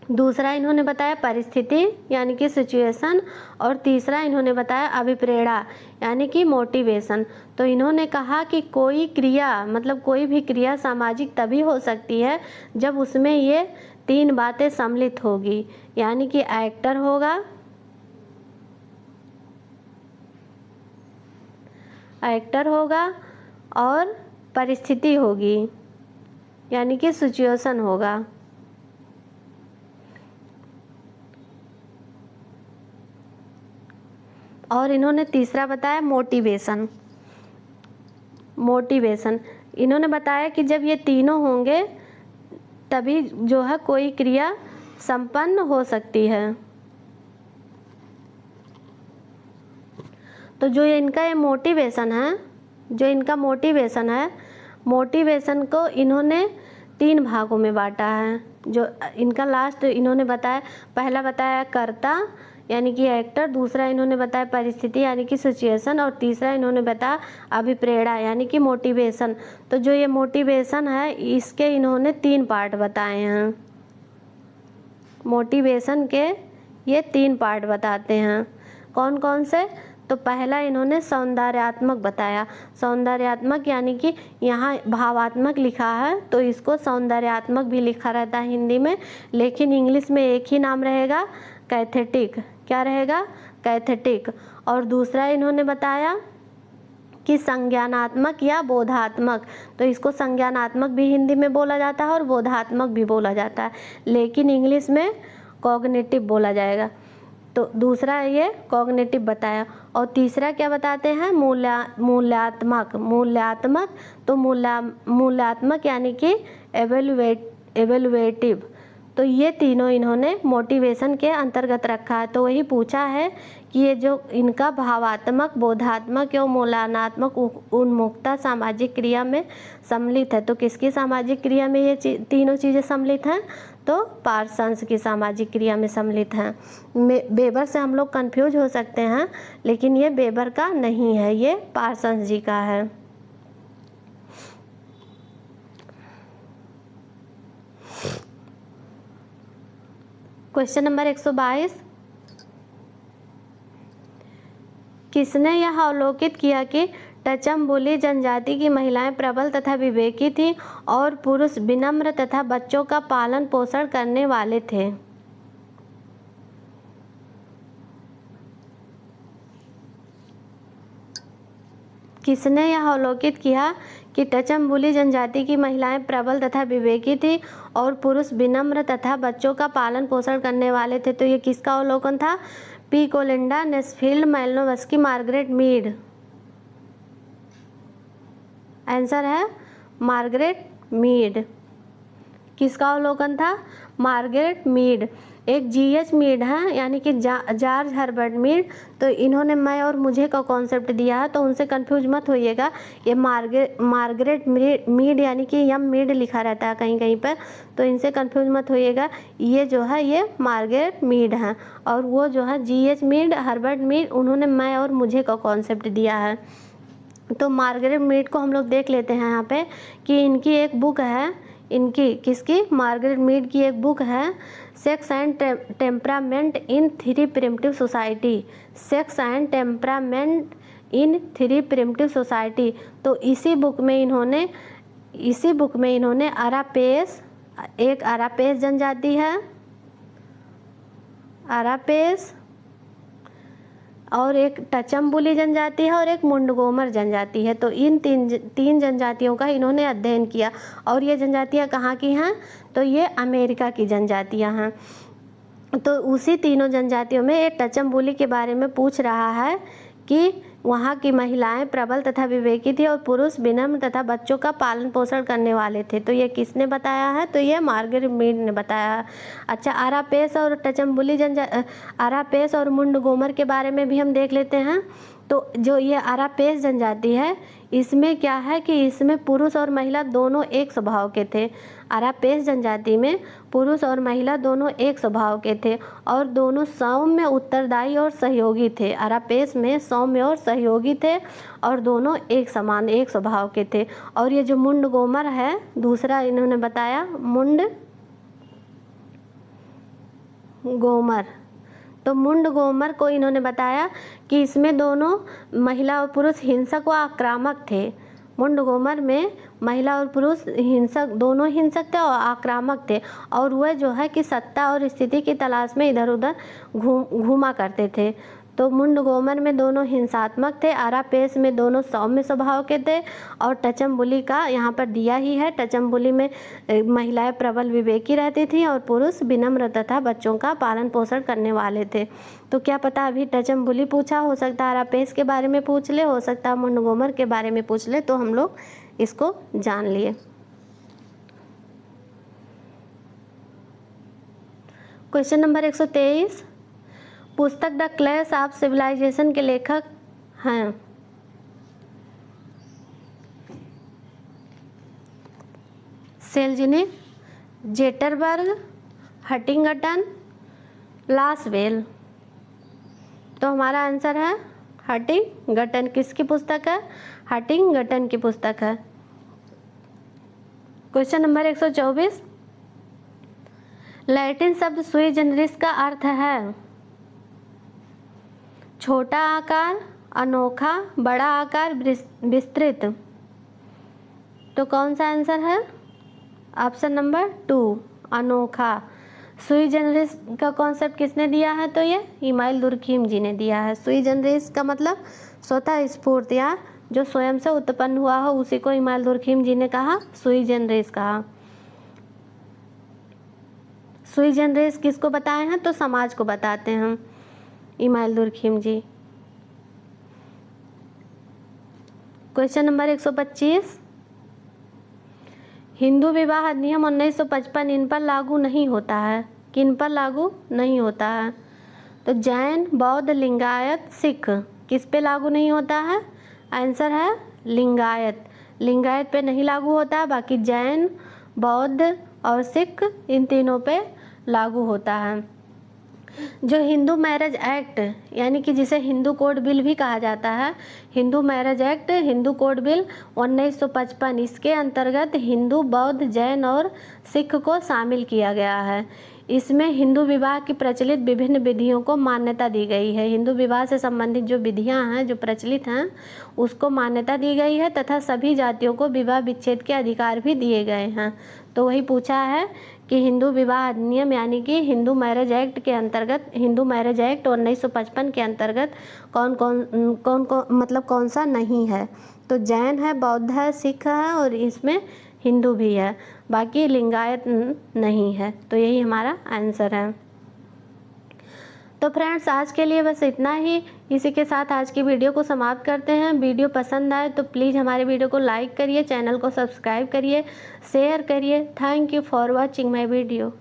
दूसरा इन्होंने बताया परिस्थिति यानी कि सिचुएशन, और तीसरा इन्होंने बताया अभिप्रेरणा यानी कि मोटिवेशन। तो इन्होंने कहा कि कोई क्रिया मतलब कोई भी क्रिया सामाजिक तभी हो सकती है जब उसमें ये 3 बातें सम्मिलित होगी, यानी कि एक्टर होगा, एक्टर होगा और परिस्थिति होगी, यानी कि सिचुएशन होगा। और इन्होंने तीसरा बताया मोटिवेशन। मोटिवेशन इन्होंने बताया कि जब ये तीनों होंगे तभी जो है कोई क्रिया संपन्न हो सकती है। तो जो इनका ये मोटिवेशन है, जो इनका मोटिवेशन है, मोटिवेशन को इन्होंने 3 भागों में बांटा है। जो इनका लास्ट इन्होंने बताया, पहला बताया कर्ता यानी कि एक्टर, दूसरा इन्होंने बताया परिस्थिति यानी कि सिचुएशन, और तीसरा इन्होंने बताया अभिप्रेरणा यानी कि मोटिवेशन। तो जो ये मोटिवेशन है इसके इन्होंने 3 पार्ट बताए हैं। मोटिवेशन के ये 3 पार्ट बताते हैं। कौन कौन से? तो पहला इन्होंने सौंदर्यात्मक बताया। सौंदर्यात्मक यानी कि यहाँ भावात्मक लिखा है तो इसको सौंदर्यात्मक भी लिखा रहता है हिंदी में, लेकिन इंग्लिश में एक ही नाम रहेगा, कैथेटिक। क्या रहेगा? कैथेटिक। और दूसरा इन्होंने बताया कि संज्ञानात्मक या बोधात्मक। तो इसको संज्ञानात्मक भी हिंदी में बोला जाता है और बोधात्मक भी बोला जाता है, लेकिन इंग्लिश में कॉग्निटिव बोला जाएगा। तो दूसरा ये कॉग्निटिव बताया। और तीसरा क्या बताते हैं? मूल्यात्मक। मूल्यात्मक तो मूल्यात्मक यानी कि एवेलुएटिव। तो ये तीनों इन्होंने मोटिवेशन के अंतर्गत रखा है। तो वही पूछा है कि ये जो इनका भावात्मक, बोधात्मक एवं मूल्यात्मक उन्मुखता सामाजिक क्रिया में सम्मिलित है। तो किसकी सामाजिक क्रिया में ये तीनों चीज़ें सम्मिलित हैं? तो पार्सन्स की सामाजिक क्रिया में सम्मिलित हैं। बेबर से हम लोग कंफ्यूज हो सकते हैं, लेकिन ये बेबर का नहीं है, ये पार्सन्स जी का है। क्वेश्चन नंबर 122, किसने यह अवलोकित किया कि टचमबुली जनजाति की महिलाएं प्रबल तथा विवेकी थीं और पुरुष विनम्र तथा बच्चों का पालन पोषण करने वाले थे? किसने यह अवलोकित किया कि टचमबुली जनजाति की महिलाएं प्रबल तथा विवेकी थी और पुरुष विनम्र तथा बच्चों का पालन पोषण करने वाले थे? तो ये किसका अवलोकन था? P Kolenda, Nesfield, Malinowski, Margaret Mead. Answer है मार्गरेट मीड। किसका अवलोकन था? Margaret Mead. एक जीएच मीड है यानी कि जॉर्ज हर्बर्ट मीड। तो इन्होंने मैं और मुझे का कॉन्सेप्ट दिया है, तो उनसे कंफ्यूज मत होइएगा। ये मार्गरेट मीड यानी कि यम मीड लिखा रहता है कहीं कहीं पर, तो इनसे कंफ्यूज मत होइएगा। ये जो है ये मार्गरेट मीड है, और वो जो है जीएच मीड, हर्बर्ट मीड, उन्होंने मैं और मुझे का कॉन्सेप्ट दिया है। तो मार्गरेट मीड को हम लोग देख लेते हैं यहाँ पे कि इनकी एक बुक है, इनकी किसकी? मार्गरेट मीड की एक बुक है, sex and temperament in 3 primitive society. Sex and temperament in 3 primitive society. तो इसी बुक में इन्होंने अरापेस, एक अरापेस जनजाति है, अरापेस, और एक टचमबुली जनजाति है और एक मुंडगोमर जनजाति है। तो इन तीन जनजातियों का इन्होंने अध्ययन किया। और ये जनजातियां कहाँ की हैं? तो ये अमेरिका की जनजातियां हैं। तो उसी तीनों जनजातियों में एक टचमबुली के बारे में पूछ रहा है कि वहाँ की महिलाएं प्रबल तथा विवेकी थी और पुरुष विनम्र तथा बच्चों का पालन पोषण करने वाले थे। तो ये किसने बताया है? तो ये मार्गरेट मीड ने बताया है। अच्छा, अरापेस और टचमबुली अरापेस और मुंडगोमर के बारे में भी हम देख लेते हैं। तो जो ये अरापेस जनजाति है इसमें क्या है कि इसमें पुरुष और महिला दोनों एक स्वभाव के थे। अरापेस जनजाति में पुरुष और महिला दोनों एक स्वभाव के थे और दोनों सौम्य, उत्तरदायी और सहयोगी थे। अरापेस में सौम्य और सहयोगी थे और दोनों एक समान, एक स्वभाव के थे। और ये जो मुंडगोमर है, दूसरा इन्होंने बताया मुंडगोमर। तो मुंडगोमर को इन्होंने बताया कि इसमें दोनों महिला और पुरुष हिंसक व आक्रामक थे। मुंडगोमर में महिला और पुरुष हिंसक, दोनों हिंसक थे और आक्रामक थे, और वह जो है कि सत्ता और स्थिति की तलाश में इधर उधर घूमा करते थे। तो मुंडगोमर में दोनों हिंसात्मक थे, अरापेस में दोनों सौम्य स्वभाव के थे, और टचमबुली का यहाँ पर दिया ही है। टचमबुली में महिलाएं प्रबल विवेकी रहती थी और पुरुष विनम्र तथा बच्चों का पालन पोषण करने वाले थे। तो क्या पता अभी टचमबुली पूछा, हो सकता है अरापेस के बारे में पूछ ले, हो सकता है मुंडगोमर के बारे में पूछ ले, तो हम लोग इसको जान लिए। क्वेश्चन नंबर 123, पुस्तक द क्लैश ऑफ सिविलाइजेशन के लेखक हैं सेल्जनिक, जेटरबर्ग, हटिंगटन, लासवेल। तो हमारा आंसर है हटिंगटन। किसकी पुस्तक है? हटिंगटन की पुस्तक है। क्वेश्चन नंबर 124, लैटिन शब्द सुई जनरिस का अर्थ है छोटा आकार, अनोखा, बड़ा आकार, विस्तृत। तो कौन सा आंसर है? ऑप्शन नंबर 2 अनोखा। सुई जनरिस का कॉन्सेप्ट किसने दिया है? तो ये इमाइल दुर्खिम जी ने दिया है। सुई जनरिस का मतलब स्वतः स्फूर्त या जो स्वयं से उत्पन्न हुआ हो, उसी को इमाइल दुर्खिम जी ने कहा सुई जनरिस कहा। सुई जनरिस किसको बताए हैं? तो समाज को बताते हैं इमाइल दुर्खिम जी। क्वेश्चन नंबर 125, हिंदू विवाह अधिनियम 1955 इन पर लागू नहीं होता है। किन पर लागू नहीं होता है? तो जैन, बौद्ध, लिंगायत, सिख, किस पे लागू नहीं होता है? आंसर है लिंगायत। लिंगायत पे नहीं लागू होता है, बाकी जैन, बौद्ध और सिख इन तीनों पे लागू होता है। जो हिंदू मैरिज एक्ट यानी कि जिसे हिंदू कोड बिल भी कहा जाता है, Hindu marriage act, Hindu code bill 1955, इसके अंतर्गत हिंदू, बौद्ध, जैन और सिख को शामिल किया गया है। इसमें हिंदू विवाह की प्रचलित विभिन्न विधियों को मान्यता दी गई है। हिंदू विवाह से संबंधित जो विधियां हैं, जो प्रचलित हैं, उसको मान्यता दी गई है तथा सभी जातियों को विवाह विच्छेद के अधिकार भी दिए गए हैं। तो वही पूछा है कि हिंदू विवाह अधिनियम यानी कि हिंदू मैरिज एक्ट के अंतर्गत, हिंदू मैरिज एक्ट 1955 के अंतर्गत कौन सा नहीं है? तो जैन है, बौद्ध है, सिख है और इसमें हिंदू भी है, बाकी लिंगायत नहीं है। तो यही हमारा आंसर है। तो फ्रेंड्स आज के लिए बस इतना ही। इसी के साथ आज की वीडियो को समाप्त करते हैं। वीडियो पसंद आए तो प्लीज़ हमारे वीडियो को लाइक करिए, चैनल को सब्सक्राइब करिए, शेयर करिए। Thank you for watching my video.